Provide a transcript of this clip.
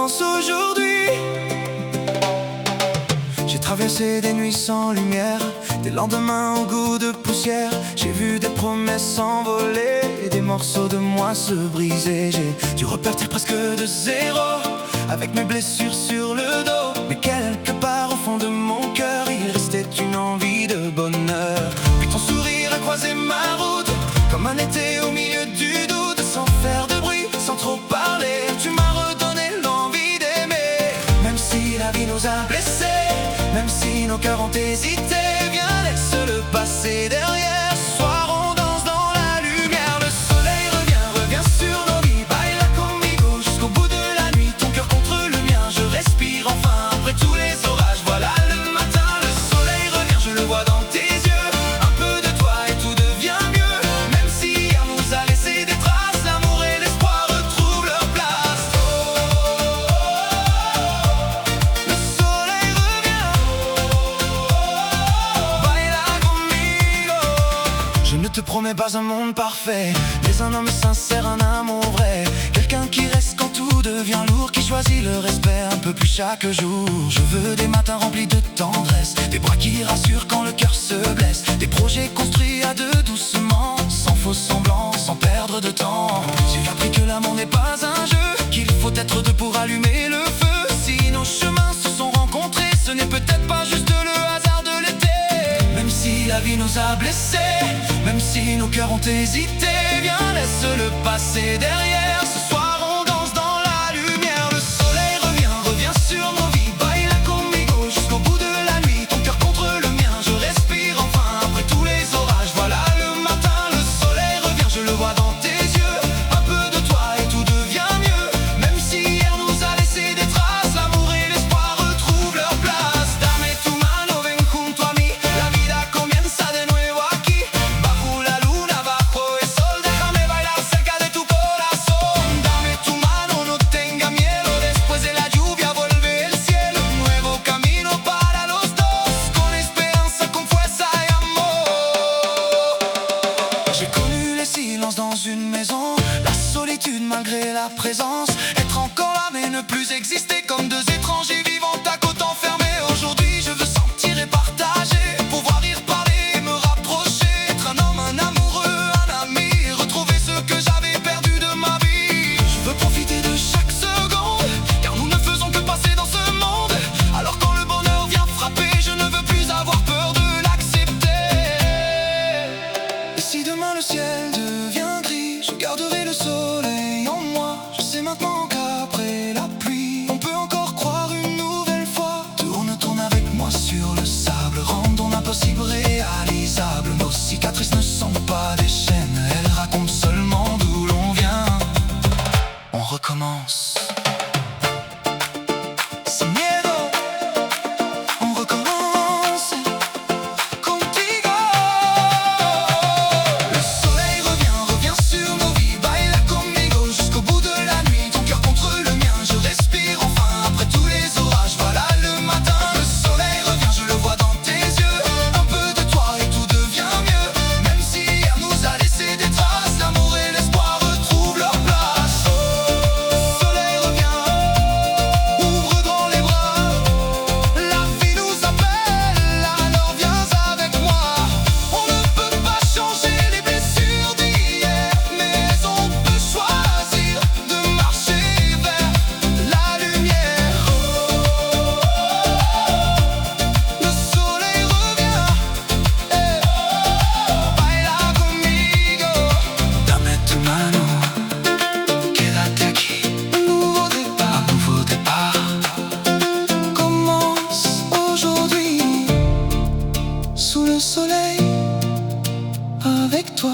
commence aujourd'hui. J'ai traversé des nuits sans lumière, des lendemains au goût de poussière. J'ai vu des promesses s'envoler et des morceaux de moi se briser. J'ai dû repartir presque de zéro, avec mes blessures sur le dos. Mais quelque part au fond de mon cœur, il restait une envie de bonheur. Puis ton sourire a croisé ma route, comme un été au milieu du doute. Sans faire de bruit, sans trop parler, tu m'as redonné l'envie d'aimer. Même si la vie nous a blessés, même si nos cœurs ont hésité, viens, laisse le passé derrière. Ce soir on danse dans la lumière. Le soleil revient, revient sur nos vies. Baila conmigo jusqu'au bout de la nuit. Ton cœur contre le mien, je respire enfin après tous les orages. Voilà le matin, le soleil revient, je le vois dans tes yeux. Un peu de toi et tout devient mieux. Même si hier nous a laissé des traces, l'amour et l'espoir retrouvent leur place. Oh, oh, oh, le soleil revient. Baila conmigo. Je ne te promets pas un monde parfait, mais un homme sincère, un amour vrai. Quelqu'un qui reste quand tout devient lourd, qui choisit le respect un peu plus chaque jour. Je veux des matins remplis de tendresse, des bras qui rassurent quand le cœur se blesse. Des projets construits à deux doucement, sans faux semblants, sans perdre de temps. J'ai appris que l'amour n'est pas un jeu, qu'il faut être deux pour allumer le feu. Si nos chemins se sont rencontrés, ce n'est peut-être pas juste le hasard de l'été. Même si la vie nous a blessés, même si nos cœurs ont hésité, viens, laisse le passé derrière. Ce soir on danse dans la lumière. Le soleil revient, revient sur nos vies. Baila conmigo jusqu'au bout de la nuit. Ton cœur contre le mien, je respire enfin après tous les orages. Voilà le matin, le soleil revient, je le vois dans tes yeux. Un peu de toi et tout devient mieux. Même si hier nous a laissé des traces, l'amour et l'espoir retrouvent leur place. Dame tu mano, ven junto a mí. La vida comienza de nuevo aquí. Bajo la luna, bajo el sol, déjame bailar cerca de tu corazón. Dame tu mano, no tenga miedo. Después de la lluvia vuelve el cielo. Un nuevo camino para los dos, con esperanza, con fuerza y amor. J'ai connu les silences dans une maison, la solitude malgré la présence. Être encore là mais ne plus exister, comme deux étrangers vivant à côte enfermés. Aujourd'hui je veux sentir et partager, pouvoir rire, parler et me rapprocher. Être un homme, un amoureux, un ami, retrouver ce que j'avais perdu de ma vie. Je veux profiter de chaque seconde, car nous ne faisons que passer dans ce monde. Alors quand le bonheur vient frapper, je ne veux plus avoir peur de l'accepter. Et si demain le ciel devient gris, je garderai le soleil en moi. Je sais maintenant qu'après la pluie, on peut encore croire une nouvelle fois. Tourne, tourne avec moi sur le sable, rendons l'impossible réalisable. Nos cicatrices ne sont pas des chaînes, elles racontent seulement d'où l'on vient. On recommence. Sin miedo, on recommence. Contigo. Le soleil revient, revient sur nos vies. Baila conmigo jusqu'au bout de la nuit. Ton cœur contre le mien, je respire enfin après tous les orages. Voilà le matin, le soleil revient, je le vois dans tes yeux. Un peu de toi et tout devient mieux. Même si hier nous a laissé des traces, l'amour et l'espoir retrouvent leur place. Le soleil revient, ouvre grand les bras. La vie nous appelle, alors viens avec moi. On ne peut pas changer les blessures d'hier, mais on peut choisir de marcher vers la lumière. Le soleil revient, baila conmigo. Dame tu mano, quédate aquí. Un nouveau départ commence aujourd'hui. Sous le soleil, avec toi.